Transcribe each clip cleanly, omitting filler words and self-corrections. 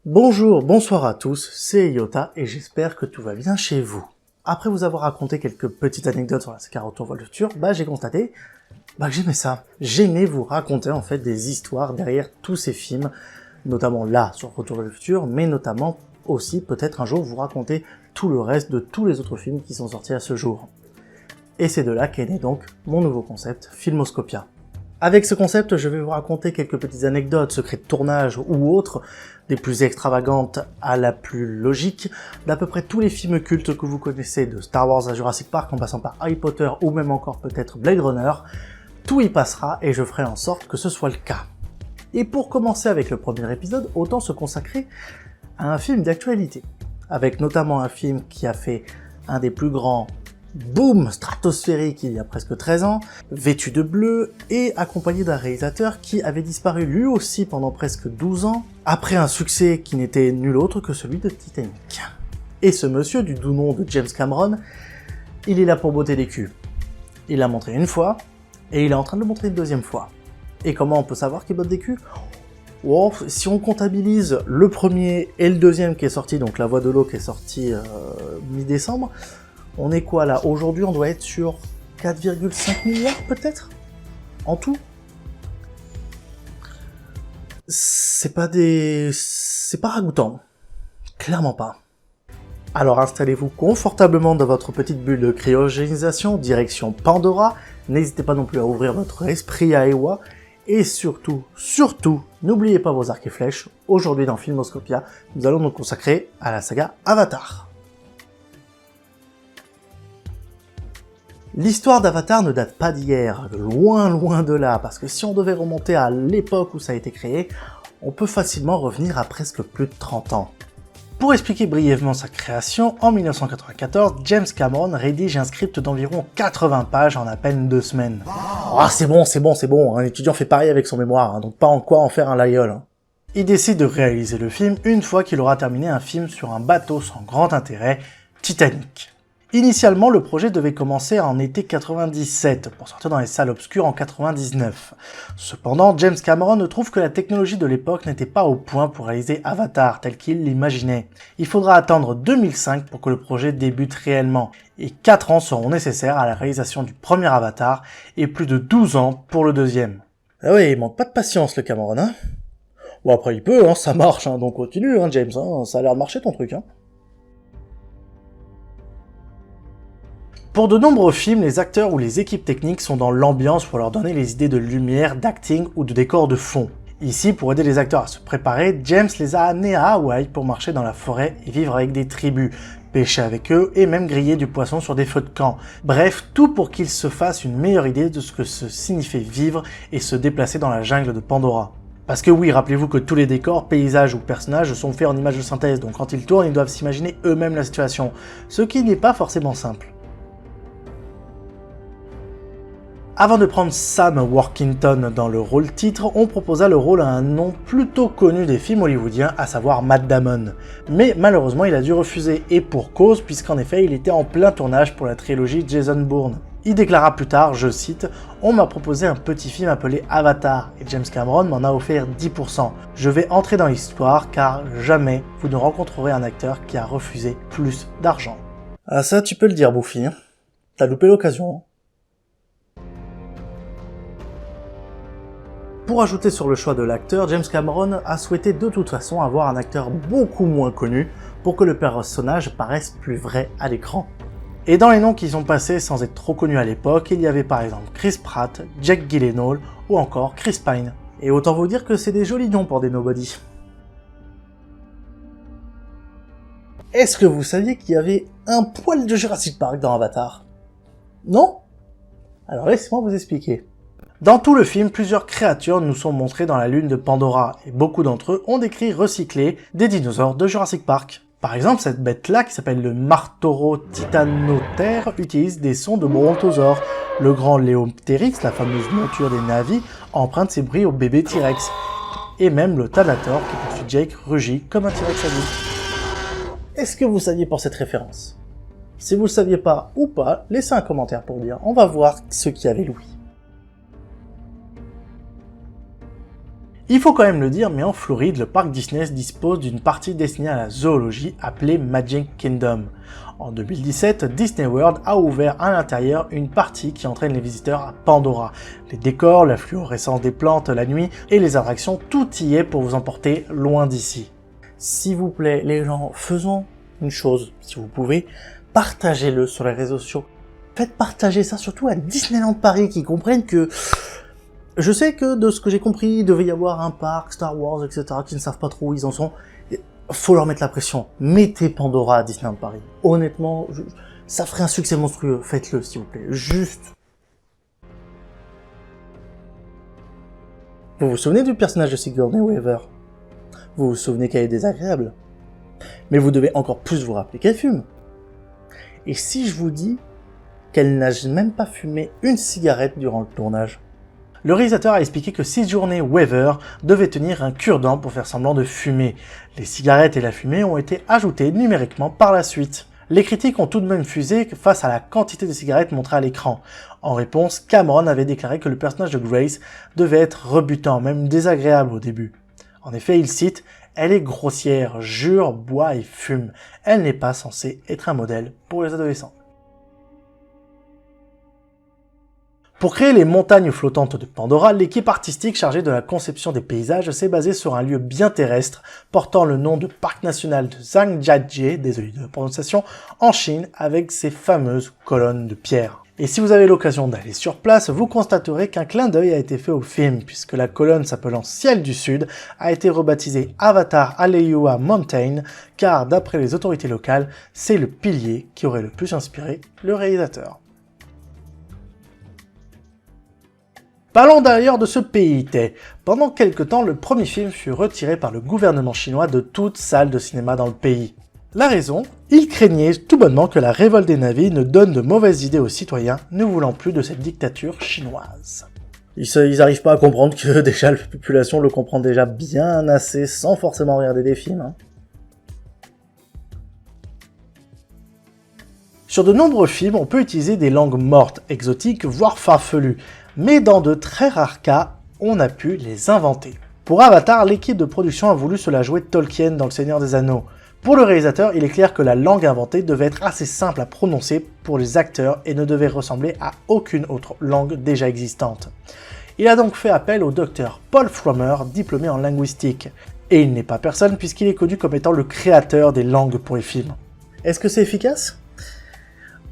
Bonjour, bonsoir à tous, c'est Yota et j'espère que tout va bien chez vous. Après vous avoir raconté quelques petites anecdotes sur la saga Retour vers le futur, j'ai constaté que j'aimais ça. J'aimais vous raconter en fait des histoires derrière tous ces films, notamment là sur Retour vers le futur, mais notamment aussi peut-être un jour vous raconter tout le reste de tous les autres films qui sont sortis à ce jour. Et c'est de là qu'est né donc mon nouveau concept, Filmoscopia. Avec ce concept, je vais vous raconter quelques petites anecdotes, secrets de tournage ou autres, des plus extravagantes à la plus logique, d'à peu près tous les films cultes que vous connaissez, de Star Wars à Jurassic Park en passant par Harry Potter ou même encore peut-être Blade Runner, tout y passera et je ferai en sorte que ce soit le cas. Et pour commencer avec le premier épisode, autant se consacrer à un film d'actualité, avec notamment un film qui a fait un des plus grands boom stratosphérique il y a presque 13 ans, vêtu de bleu et accompagné d'un réalisateur qui avait disparu lui aussi pendant presque 12 ans, après un succès qui n'était nul autre que celui de Titanic. Et ce monsieur du doux nom de James Cameron, il est là pour botter les culs. Il l'a montré une fois, et il est en train de le montrer une deuxième fois. Et comment on peut savoir qu'il botte des culs ? Oh, si on comptabilise le premier et le deuxième qui est sorti, donc La Voix de l'eau qui est sorti mi-décembre, on est quoi là? Aujourd'hui, on doit être sur 4,5 milliards peut-être? En tout? C'est pas ragoûtant. Clairement pas. Alors installez-vous confortablement dans votre petite bulle de cryogénisation, direction Pandora. N'hésitez pas non plus à ouvrir votre esprit à Ewa. Et surtout, n'oubliez pas vos arcs et flèches. Aujourd'hui dans Filmoscopia, nous allons nous consacrer à la saga Avatar. L'histoire d'Avatar ne date pas d'hier, loin de là, parce que si on devait remonter à l'époque où ça a été créé, on peut facilement revenir à presque plus de 30 ans. Pour expliquer brièvement sa création, en 1994, James Cameron rédige un script d'environ 80 pages en à peine 2 semaines. Ah c'est bon, un étudiant fait pareil avec son mémoire, donc pas en quoi en faire un laïol. Il décide de réaliser le film une fois qu'il aura terminé un film sur un bateau sans grand intérêt, Titanic. Initialement, le projet devait commencer en été 97, pour sortir dans les salles obscures en 99. Cependant, James Cameron trouve que la technologie de l'époque n'était pas au point pour réaliser Avatar tel qu'il l'imaginait. Il faudra attendre 2005 pour que le projet débute réellement, et 4 ans seront nécessaires à la réalisation du premier Avatar, et plus de 12 ans pour le deuxième. Ah ouais, il manque pas de patience le Cameron, hein. Bon après il peut, ça marche, donc continue James, ça a l'air de marcher ton truc, Pour de nombreux films, les acteurs ou les équipes techniques sont dans l'ambiance pour leur donner les idées de lumière, d'acting ou de décor de fond. Ici, pour aider les acteurs à se préparer, James les a amenés à Hawaï pour marcher dans la forêt et vivre avec des tribus, pêcher avec eux et même griller du poisson sur des feux de camp. Bref, tout pour qu'ils se fassent une meilleure idée de ce que se signifie vivre et se déplacer dans la jungle de Pandora. Parce que oui, rappelez-vous que tous les décors, paysages ou personnages sont faits en images de synthèse, donc quand ils tournent, ils doivent s'imaginer eux-mêmes la situation, ce qui n'est pas forcément simple. Avant de prendre Sam Worthington dans le rôle titre, on proposa le rôle à un nom plutôt connu des films hollywoodiens, à savoir Matt Damon. Mais malheureusement il a dû refuser, et pour cause, puisqu'en effet il était en plein tournage pour la trilogie Jason Bourne. Il déclara plus tard, je cite, « On m'a proposé un petit film appelé Avatar, et James Cameron m'en a offert 10%. Je vais entrer dans l'histoire, car jamais vous ne rencontrerez un acteur qui a refusé plus d'argent. » Ah ça tu peux le dire Bouffi, T'as loupé l'occasion, Pour ajouter sur le choix de l'acteur, James Cameron a souhaité de toute façon avoir un acteur beaucoup moins connu pour que le personnage paraisse plus vrai à l'écran. Et dans les noms qui sont passés sans être trop connus à l'époque, il y avait par exemple Chris Pratt, Jake Gyllenhaal ou encore Chris Pine. Et autant vous dire que c'est des jolis noms pour des nobody. Est-ce que vous saviez qu'il y avait un poil de Jurassic Park dans Avatar? Non? Alors laissez-moi vous expliquer. Dans tout le film, plusieurs créatures nous sont montrées dans la lune de Pandora, et beaucoup d'entre eux ont des cris recyclés des dinosaures de Jurassic Park. Par exemple, cette bête-là, qui s'appelle le Martoro titanotère, utilise des sons de brontosaures. Le grand Léoptérix, la fameuse monture des Na'vi, emprunte ses bruits au bébé T-Rex. Et même le Thanator, qui poursuit Jake, rugit comme un T-Rex adulte. Est-ce que vous saviez pour cette référence? Si vous le saviez pas ou pas, laissez un commentaire pour dire. On va voir ce qu'il y avait Louis. Il faut quand même le dire, mais en Floride, le parc Disney dispose d'une partie destinée à la zoologie appelée Magic Kingdom. En 2017, Disney World a ouvert à l'intérieur une partie qui entraîne les visiteurs à Pandora. Les décors, la fluorescence des plantes la nuit et les attractions, tout y est pour vous emporter loin d'ici. S'il vous plaît, les gens, faisons une chose, si vous pouvez, partagez-le sur les réseaux sociaux. Faites partager ça surtout à Disneyland Paris qui comprennent que... Je sais que de ce que j'ai compris, il devait y avoir un parc, Star Wars, etc., qui ne savent pas trop où ils en sont. Faut leur mettre la pression. Mettez Pandora à Disneyland Paris. Honnêtement, ça ferait un succès monstrueux. Faites-le, s'il vous plaît. Juste. Vous vous souvenez du personnage de Sigourney Weaver? Vous vous souvenez qu'elle est désagréable? Mais vous devez encore plus vous rappeler qu'elle fume. Et si je vous dis qu'elle n'a même pas fumé une cigarette durant le tournage? Le réalisateur a expliqué que Sigourney Weaver devait tenir un cure-dent pour faire semblant de fumer. Les cigarettes et la fumée ont été ajoutées numériquement par la suite. Les critiques ont tout de même fusé face à la quantité de cigarettes montrées à l'écran. En réponse, Cameron avait déclaré que le personnage de Grace devait être rebutant, même désagréable au début. En effet, il cite « Elle est grossière, jure, boit et fume. Elle n'est pas censée être un modèle pour les adolescents. » Pour créer les montagnes flottantes de Pandora, l'équipe artistique chargée de la conception des paysages s'est basée sur un lieu bien terrestre portant le nom de Parc National de Zhangjiajie, désolé de la prononciation, en Chine avec ses fameuses colonnes de pierre. Et si vous avez l'occasion d'aller sur place, vous constaterez qu'un clin d'œil a été fait au film, puisque la colonne s'appelant Ciel du Sud a été rebaptisée Avatar Aleua Mountain, car d'après les autorités locales, c'est le pilier qui aurait le plus inspiré le réalisateur. Parlons d'ailleurs de ce PIT. Pendant quelque temps, le premier film fut retiré par le gouvernement chinois de toute salle de cinéma dans le pays. La raison? Il craignait tout bonnement que la révolte des navis ne donne de mauvaises idées aux citoyens, ne voulant plus de cette dictature chinoise. Ils arrivent pas à comprendre que déjà la population le comprend déjà bien assez sans forcément regarder des films. Hein. Sur de nombreux films, on peut utiliser des langues mortes, exotiques, voire farfelues. Mais dans de très rares cas, on a pu les inventer. Pour Avatar, l'équipe de production a voulu se la jouer Tolkien dans Le Seigneur des Anneaux. Pour le réalisateur, il est clair que la langue inventée devait être assez simple à prononcer pour les acteurs et ne devait ressembler à aucune autre langue déjà existante. Il a donc fait appel au docteur Paul Frommer, diplômé en linguistique. Et il n'est pas personne puisqu'il est connu comme étant le créateur des langues pour les films. Est-ce que c'est efficace ?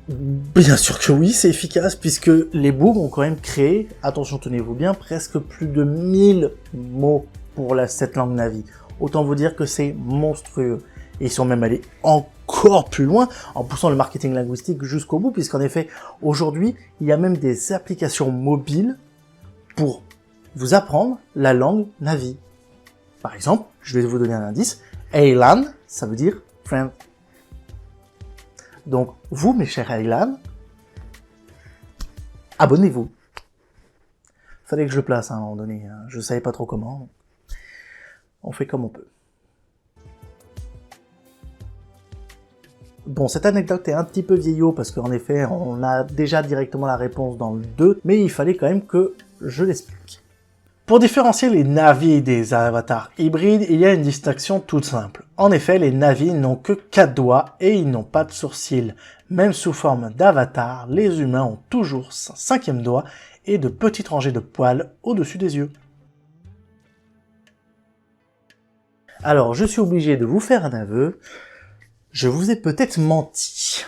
Bien sûr que oui, c'est efficace, puisque les Boog ont quand même créé, attention tenez-vous bien, presque plus de 1000 mots pour cette langue Navi. Autant vous dire que c'est monstrueux. Et ils sont même allés encore plus loin, en poussant le marketing linguistique jusqu'au bout, puisqu'en effet, aujourd'hui, il y a même des applications mobiles pour vous apprendre la langue Navi. Par exemple, je vais vous donner un indice, Aylan, ça veut dire friend. Donc, vous, mes chers Aylan, abonnez-vous. Fallait que je le place à un moment donné, hein. Je savais pas trop comment. On fait comme on peut. Bon, cette anecdote est un petit peu vieillot parce qu'en effet, on a déjà directement la réponse dans le 2, mais il fallait quand même que je l'explique. Pour différencier les Navi des avatars hybrides, il y a une distinction toute simple. En effet, les Navi n'ont que 4 doigts et ils n'ont pas de sourcils. Même sous forme d'avatar, les humains ont toujours un 5e doigt et de petites rangées de poils au-dessus des yeux. Alors, je suis obligé de vous faire un aveu. Je vous ai peut-être menti.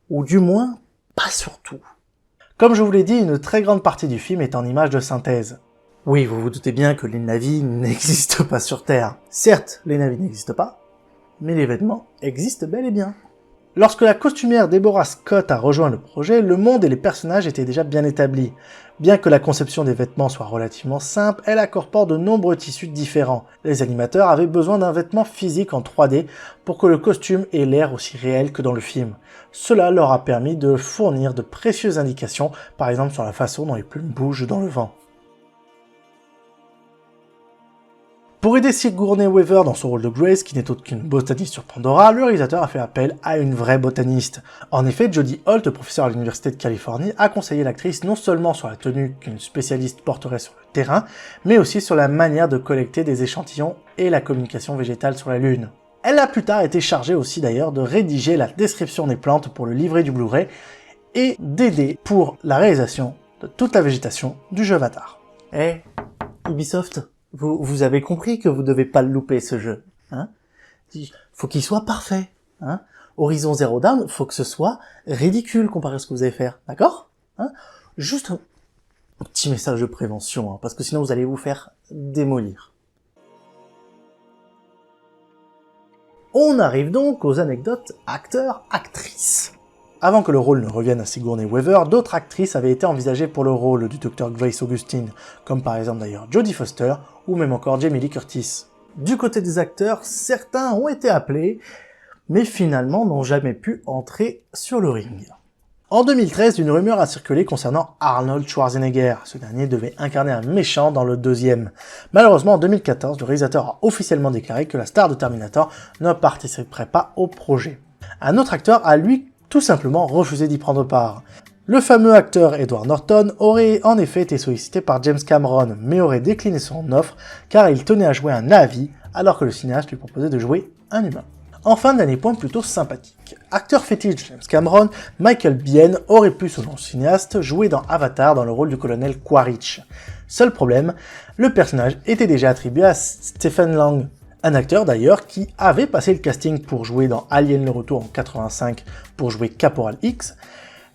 Ou du moins, pas surtout. Comme je vous l'ai dit, une très grande partie du film est en images de synthèse. Oui, vous vous doutez bien que les Navi n'existent pas sur Terre. Certes, les Navi n'existent pas, mais les vêtements existent bel et bien. Lorsque la costumière Deborah Scott a rejoint le projet, le monde et les personnages étaient déjà bien établis. Bien que la conception des vêtements soit relativement simple, elle incorpore de nombreux tissus différents. Les animateurs avaient besoin d'un vêtement physique en 3D pour que le costume ait l'air aussi réel que dans le film. Cela leur a permis de fournir de précieuses indications, par exemple sur la façon dont les plumes bougent dans le vent. Pour aider Sigourney Weaver dans son rôle de Grace, qui n'est autre qu'une botaniste sur Pandora, le réalisateur a fait appel à une vraie botaniste. En effet, Jodie Holt, professeure à l'Université de Californie, a conseillé l'actrice non seulement sur la tenue qu'une spécialiste porterait sur le terrain, mais aussi sur la manière de collecter des échantillons et la communication végétale sur la Lune. Elle a plus tard été chargée aussi d'ailleurs de rédiger la description des plantes pour le livret du Blu-ray et d'aider pour la réalisation de toute la végétation du jeu Avatar. Ubisoft, vous avez compris que vous devez pas le louper ce jeu, hein? Faut qu'il soit parfait, hein? Horizon Zero Dawn, faut que ce soit ridicule comparé à ce que vous allez faire, d'accord? Hein? Juste un petit message de prévention, hein, parce que sinon vous allez vous faire démolir. On arrive donc aux anecdotes acteurs-actrices. Avant que le rôle ne revienne à Sigourney Weaver, d'autres actrices avaient été envisagées pour le rôle du Dr. Grace Augustine, comme par exemple d'ailleurs Jodie Foster, ou même encore Jamie Lee Curtis. Du côté des acteurs, certains ont été appelés, mais finalement n'ont jamais pu entrer sur le ring. En 2013, une rumeur a circulé concernant Arnold Schwarzenegger. Ce dernier devait incarner un méchant dans le deuxième. Malheureusement, en 2014, le réalisateur a officiellement déclaré que la star de Terminator ne participerait pas au projet. Un autre acteur a lui tout simplement refusé d'y prendre part. Le fameux acteur Edward Norton aurait en effet été sollicité par James Cameron, mais aurait décliné son offre car il tenait à jouer un Na'vi alors que le cinéaste lui proposait de jouer un humain. Enfin, dernier point plutôt sympathique. Acteur fétiche de James Cameron, Michael Biehn aurait pu, selon le cinéaste, jouer dans Avatar dans le rôle du colonel Quaritch. Seul problème, le personnage était déjà attribué à Stephen Lang, un acteur d'ailleurs qui avait passé le casting pour jouer dans Alien le Retour en 85 pour jouer Caporal X,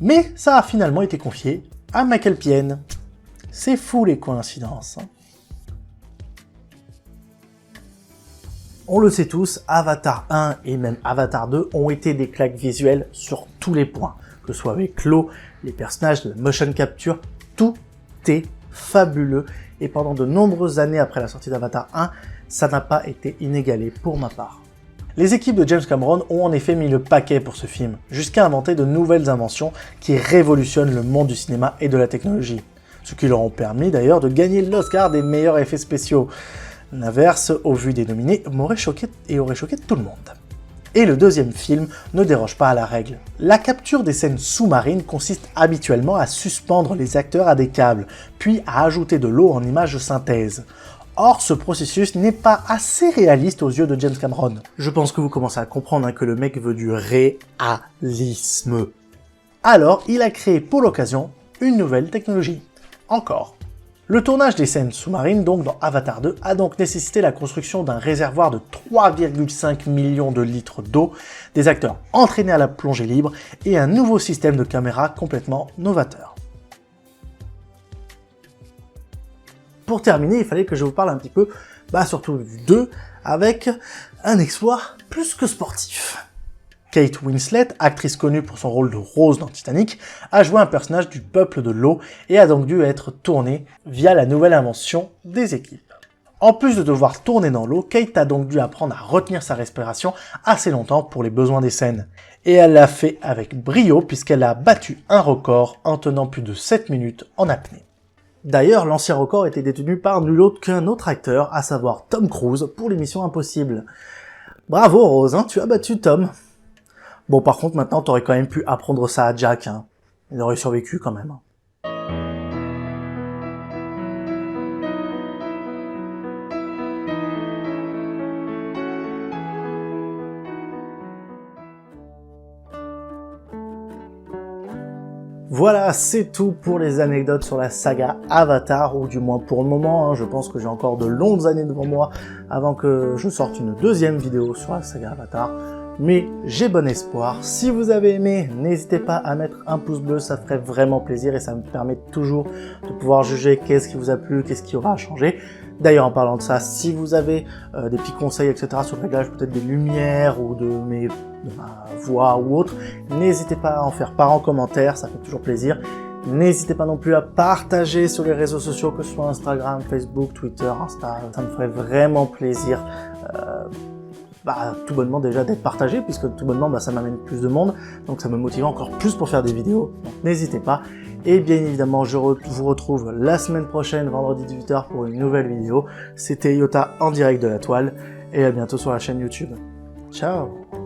mais ça a finalement été confié à Michael Biehn. C'est fou les coïncidences. On le sait tous, Avatar 1 et même Avatar 2 ont été des claques visuelles sur tous les points, que ce soit avec l'eau, les personnages, la motion capture, tout est fabuleux, et pendant de nombreuses années après la sortie d'Avatar 1, ça n'a pas été inégalé pour ma part. Les équipes de James Cameron ont en effet mis le paquet pour ce film, jusqu'à inventer de nouvelles inventions qui révolutionnent le monde du cinéma et de la technologie, ce qui leur ont permis d'ailleurs de gagner l'Oscar des meilleurs effets spéciaux. L'inverse, au vu des nominés, m'aurait choqué et aurait choqué tout le monde. Et le deuxième film ne déroge pas à la règle. La capture des scènes sous-marines consiste habituellement à suspendre les acteurs à des câbles, puis à ajouter de l'eau en images de synthèse. Or, ce processus n'est pas assez réaliste aux yeux de James Cameron. Je pense que vous commencez à comprendre que le mec veut du réalisme. Alors, il a créé pour l'occasion une nouvelle technologie. Encore. Le tournage des scènes sous-marines, donc dans Avatar 2, a donc nécessité la construction d'un réservoir de 3,5 millions de litres d'eau, des acteurs entraînés à la plongée libre et un nouveau système de caméra complètement novateur. Pour terminer, il fallait que je vous parle un petit peu, surtout du 2, avec un exploit plus que sportif. Kate Winslet, actrice connue pour son rôle de Rose dans Titanic, a joué un personnage du peuple de l'eau et a donc dû être tournée via la nouvelle invention des équipes. En plus de devoir tourner dans l'eau, Kate a donc dû apprendre à retenir sa respiration assez longtemps pour les besoins des scènes. Et elle l'a fait avec brio puisqu'elle a battu un record en tenant plus de 7 minutes en apnée. D'ailleurs, l'ancien record était détenu par nul autre qu'un autre acteur, à savoir Tom Cruise pour l'émission Impossible. Bravo Rose, hein, tu as battu Tom. Bon, par contre, maintenant, t'aurais quand même pu apprendre ça à Jack, hein. Il aurait survécu quand même. Voilà, c'est tout pour les anecdotes sur la saga Avatar, ou du moins pour le moment, hein. Je pense que j'ai encore de longues années devant moi avant que je sorte une deuxième vidéo sur la saga Avatar. Mais j'ai bon espoir. Si vous avez aimé, n'hésitez pas à mettre un pouce bleu, ça ferait vraiment plaisir et ça me permet toujours de pouvoir juger qu'est-ce qui vous a plu, qu'est-ce qui aura à changer. D'ailleurs, en parlant de ça, si vous avez des petits conseils, etc. sur le réglage peut-être des lumières ou de ma voix ou autre, n'hésitez pas à en faire part en commentaire, ça fait toujours plaisir. N'hésitez pas non plus à partager sur les réseaux sociaux, que ce soit Instagram, Facebook, Twitter, Insta, ça me ferait vraiment plaisir. Tout bonnement déjà d'être partagé, puisque tout bonnement ça m'amène plus de monde, donc ça me motive encore plus pour faire des vidéos, donc n'hésitez pas. Et bien évidemment, vous retrouve la semaine prochaine, vendredi 18h, pour une nouvelle vidéo. C'était Yota en direct de la toile, et à bientôt sur la chaîne YouTube. Ciao!